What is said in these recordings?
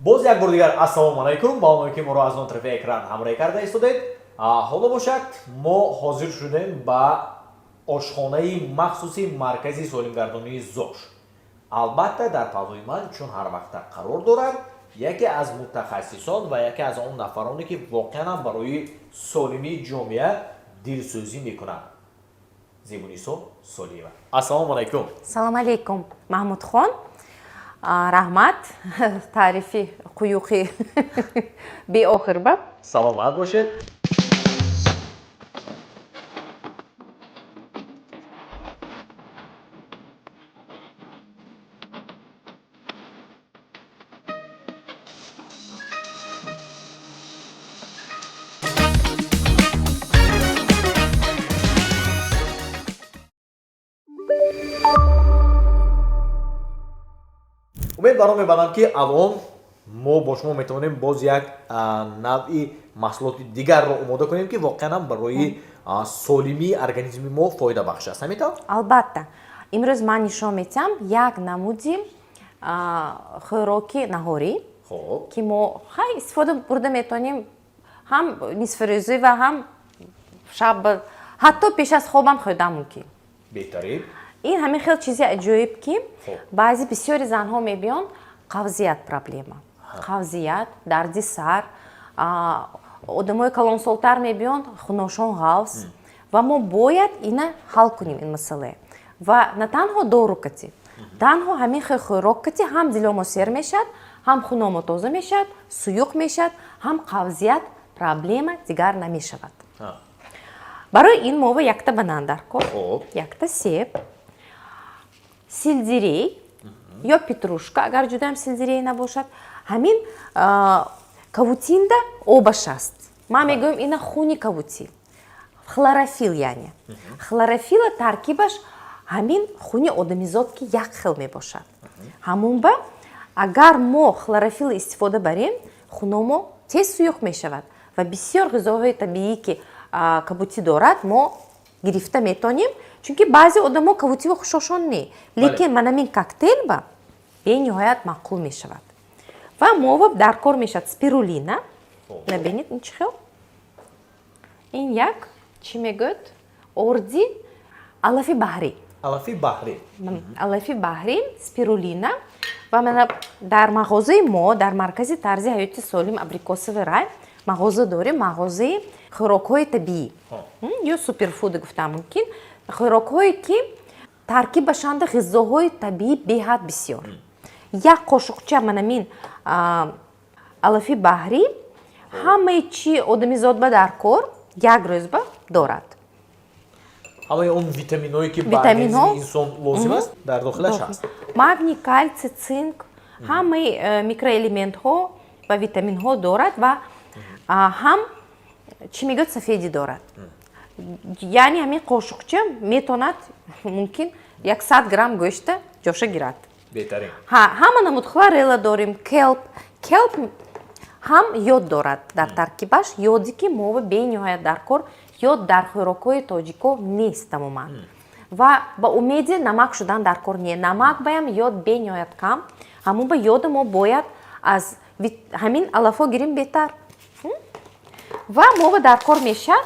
боз як бор дигар ассалому алайкум. ба омоди ки моро аз он тарафи экран ҳамроҳӣ карда истодед. ҳоло бошад мо ҳозир шудем ба ошхонаи махсуси маркази солимгардонии ЗОЖ. албатта дар паҳлӯи ман чун ҳар вақта қарор дорад яке аз мутахассисон ва яке аз он нафароне ки воқеан барои солимии ҷомеа дилсӯзӣ мекунанд. Зебунисо Солиева. Ассалому алайкум. Салом алейкум, Маҳмудхон. Раҳмат, таърифи қуюқи беохир ба. Саломат бошед. умед баром мебарам ки алон мо бо шумо метавонем боз як навъи маҳсулоти дигарро омода кунем ки воқеан барои солимии организми мо фоидабахш аст. Ҳамин тавр? Албатта. Имрӯз ман нишон медиҳам як намуди хӯроки наҳорӣ ки мо хай истифода бурда метавонем ҳам нисфирӯзӣ ва ҳам шаб, ҳатто пеш аз хобам хӯрдан мумкин. Беҳтарин. ин ҳамин хел чизи аҷоиб ки баъзи бисёри занҳо мебиён қавзият проблема. Қавзият, дарди сар, одамои калонсолтар мебиён хуношон ғавз ва мо бояд ина ҳал кунем ин масъала. Ва на танҳо дору кати, танҳо ҳамин хел хӯрок кати ҳам диломо сер мешавад, ҳам хуномо тоза мешавад, суюқ мешавад, ҳам қавзият проблема дигар намешавад. барои ин мо якта банан дар кор, якта себ, сельдерей ё петрушка, агар ҷудоям сельдерей набошад, ҳамин кавутинда обаш аст. Ман мегӯям ина хуни кавутин, хлорофил яъне. Хлорофила таркибаш ҳамин хуни одамизод ки як хел мебошад. ҳамун ба агар мо хлорофил истифода барем, хуномо тез суюқ мешавад ва бисёр ғизоҳои табиӣ ки кавутӣ дорад мо гирифта метонем, чунки баъзе одамо кавутиро хушошон не, лекин манамин коктейл ба бениҳоят маъқул мешавад. ва мова дар кор мешавад спирулина. Набинед ин чӣ хел? ин як чӣ мегӯяд? Орди алафи баҳрӣ. Алафи баҳрӣ. Алафи баҳрӣ, спирулина ва мана дар мағозаи мо, дар маркази тарзи ҳаёти солим Абрикосови рай мағоза дорем, мағозаи хӯрокҳои табиӣ. ё суперфуд гуфтам мумкин. хӯрокҳое ки таркибашанд ғизоҳои табиӣ беҳад бисёр. як қошуқча манамин алафи баҳрӣ ҳамаи чӣ одамизодба дар кор як рӯзба дорад. ҳамаи он витаминҳое ки ба организми инсон лозим аст дар дохилаш ҳаст. магний, калсий, цинк, ҳамаи микроэлементҳо ва витаминҳо дорад ва ҳам чӣ мегӯяд сафеди дорад. яъне ҳамин қошуқча метавонад мумкин 100 грамм гӯшта ҷоша гирад. беҳтарин. ҳама намуд хлорелла дорем, келп ҳам ёд дорад дар таркибаш. ёди ки мова бениҳоят дар кор, ёд дар хӯрокҳои тоҷико нест тамоман. ва ба умеди намак шудан дар кор не. намак баям ёд бениҳоят кам. ҳамун ба ёда мо бояд аз ҳамин алафҳо гирем беҳтар. ва мова дар кор мешавад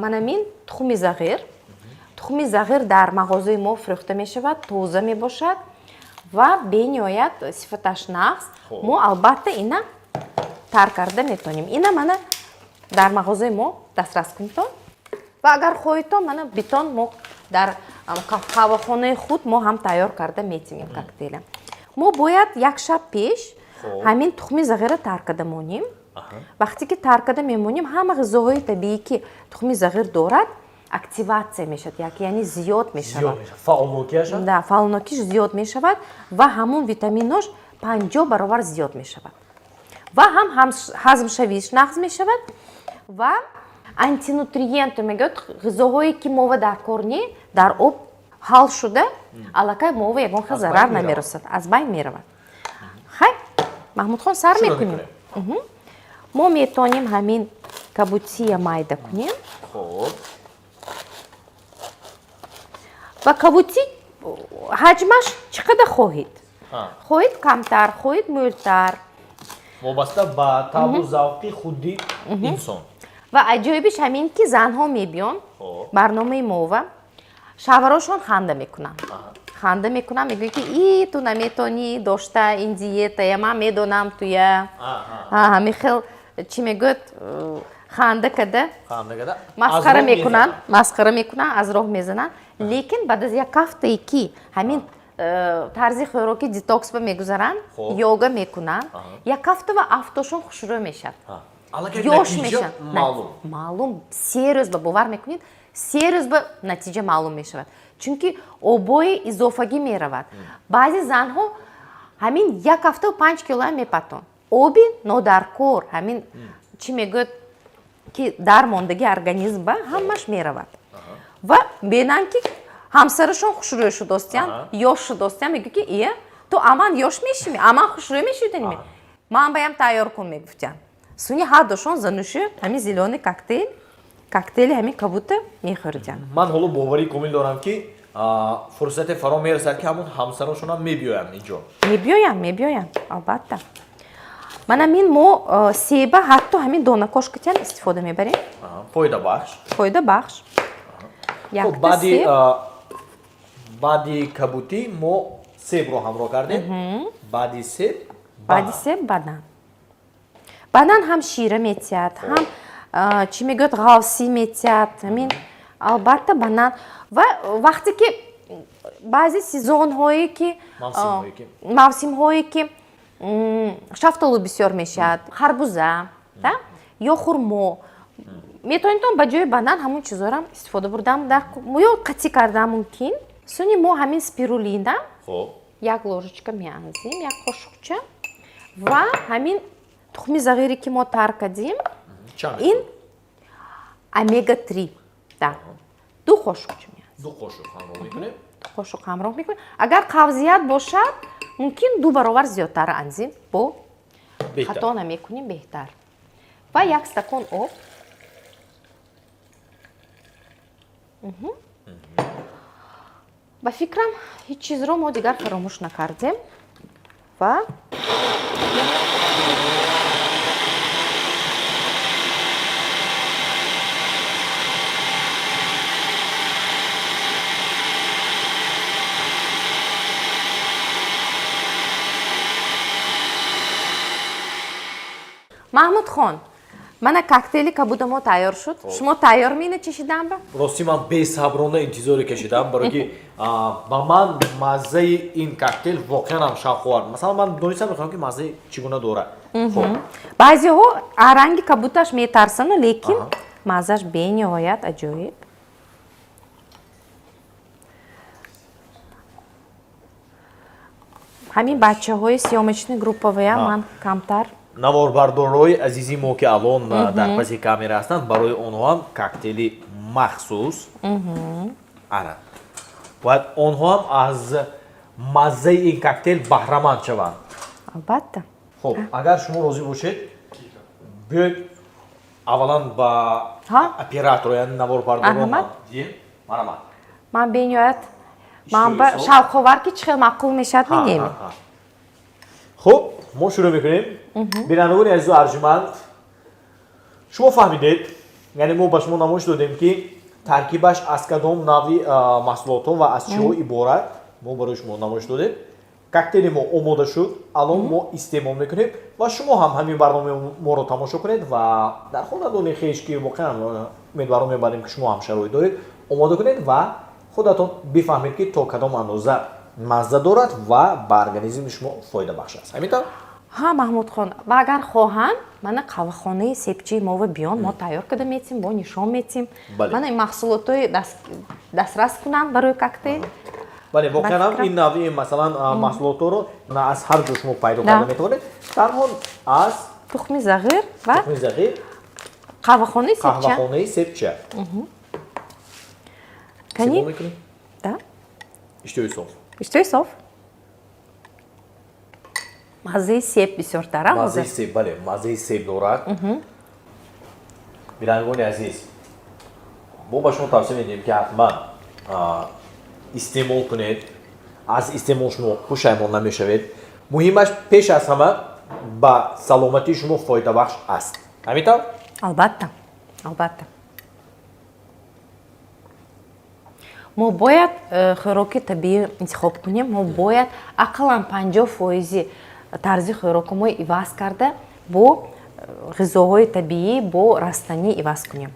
манамин тухми зағир. тухми зағир дар мағозаи мо фурӯхта мешавад, тоза мебошад ва бениҳоят сифаташ нағз. мо албатта ина тар карда метонем. ина мана дар мағозаи мо дастрас кунтон ва агар хоҳитон мана битон мо дар қаҳвахонаи худ мо ҳам тайёр карда метинем коктейла. мо бояд як шаб пеш ҳамин тухми зағира тар карда монем. вақте ки тар карда мемонем, ҳама ғизоҳои табиӣ ки тухми зағир дорад активатсия мешавад, яъне зиёд мешавад. Фаъолнокиш зиёд мешавад ва ҳамун витаминош 50 баробар зиёд мешавад. ва ҳам ҳазмшавиш нағз мешавад ва антинутриент мегӯяд ғизоҳое ки мова дар кор не, дар об ҳал шуда аллакай мова ягон хел зарар намерасад, аз байн меравад. хай Маҳмудхон сар мекунем. мо метонем ҳамин кабутия майда кунем. ва кабути ҳаҷмаш чӣ қадар хоҳед. хоҳед камтар, хоҳед мӯлтар. вобаста ба табу завқи худи инсон. ва аҷоибиш ҳамин ки занҳо мебиён барномаи мова шаварошон ханда мекунанд. Ханда мекунам мегӯяд ки и ту наметонӣ дошта ин диетая ман медонам туя михел чӣ мегӯяд ханда када масхара мекунанд аз роҳ мезананд. лекин баъд аз як ҳафтае ки ҳамин тарзи хӯроки детокс ба мегузаранд йога мекунанд як ҳафта ва афтошон хушрӯ мешавад ёш мешавад. маълум 3 рӯз ба бовар мекунед 3 рӯз ба натиҷа маълум мешавад чунки обои изофагӣ меравад. баъзе занҳо ҳамин як ҳафтау 5 килоам мепатон. оби нодаркор ҳамин чӣ мегӯяд ки дармондагии организм ба ҳамаш меравад ва бинанд ки ҳамсарашон хушрӯ шудостиянд ёш шудостиянд мегӯяд ки ия ту аман ёш мешавӣ аман хушрӯ мешудани ман баям тайёр кун мегуфтиянд. суни ҳардушон занӯши ҳамин зелёни коктейли ҳамин кабута мехӯриданд. ман ҳоло боварӣ комил дорам ки фурсате фаро мерасад ки ҳамон ҳамсарошонам мебиёянд инҷо. мебиёянд албатта. ман ҳамин мо себа ҳатто ҳамин донакошкатиам истифода мебарем. фоидабахш. баъди кабутӣ мо себро ҳамроҳ кардем. баъди себ банан ҳам шира метиҳад ҳам чӣ мегӯяд ғавсӣ метиҳад ҳамин албатта банан ва вақте ки баъзе сезонҳое ки мавсимҳое ки шафтолу бисёр мешавад харбуза ё хурмо метавонед ба ҷои банан ҳамон чизорам истифода бурдам ё қатӣ кардан мумкин. суни мо ҳамин спирулина як ложечка меанзим як қошуқча ва ҳамин тухми зағире ки мо тар кардем ин омега 3 ду қошуқча меанзим. қошуқ ҳамроҳ мекунем. агар қавзият бошад мумкин 2 баробар зиёдтар анзим бо хато намекунем беҳтар. ва як стакон об. ба фикрам ҳеҷ чизро мо дигар фаромӯш накардем ва маҳмудхон мана коктейли кабудамо тайёр шуд. шумо тайёр меначишидан ба? рости ман бесаброна интизоре кашидам барои ки ба ман маззаи ин коктейл воқеан ҳам шавқовар. масалан ман донистам мехоҳам ки маззаи чӣ гуна дорад. баъзеҳо ранги кабуташ метарсану лекин маззаш бениҳоят аҷоиб. ҳамин бачаҳои сиёмочни группаваям ман камтар наворбардорҳои азизи мо ки алон дар паси камера ҳастанд барои онҳо ҳам коктейли махсус арад. бояд онҳо ҳам аз маззаи ин коктейл баҳраманд шаванд. албатта. хуб агар шумо розӣ бошед биёед аввалан ба оператор яъне наворбардорон марҳамат ман бениҳоят ман ба шавқовар ки чӣ хел маъқул мешавад менемед. хуб мо шурӯъ мекунем. бинандагони азизу арҷуманд шумо фаҳмидед яъне мо ба шумо намоиш додем ки таркибаш аз кадом навъи маҳсулотҳо ва аз чиҳо иборат мо барои шумо намоиш додем. коктейли мо омода шуд алон мо истеъмол мекунем ва шумо ҳам ҳамин барномаи моро тамошо кунед ва дар хонадони хеш ки воқеан умедваром мебарем ки шумо ҳам шароит доред омода кунед ва худатон бифаҳмед ки то кадом андоза мазза дорад ва ба организми шумо фоида бахш аст. ҳамин маҳмудхон ва агар хоҳанд мана қавахонаи себчии мова биён мо тайёр карда метим бо нишон метим мана ин маҳсулотҳои дастрас кунанд барои коктейл. бале воқеан ҳам ин навъи масалан маҳсулотҳоро на аз ҳар ҷо шумо пайдо карда метавонед. танҳо аз тухми зағир ва қавахонаи себча. кани иштои соф маззаи себ бисёртар маззаи себ дорад. бинандагони азиз мо ба шумо тавсия медиҳем ки ҳатман истеъмол кунед аз истеъмол шумо пушаймон намешавед. Муҳимаш пеш аз ҳама ба саломатии шумо фоидабахш аст. Ҳамин албатта. мо бояд хӯроки табиӣ интихоб кунем. Мо бояд ақаллан 50% тарзи хӯрокҳои иваз карда бо ғизоҳои табиӣ, бо растанӣ иваз кунем.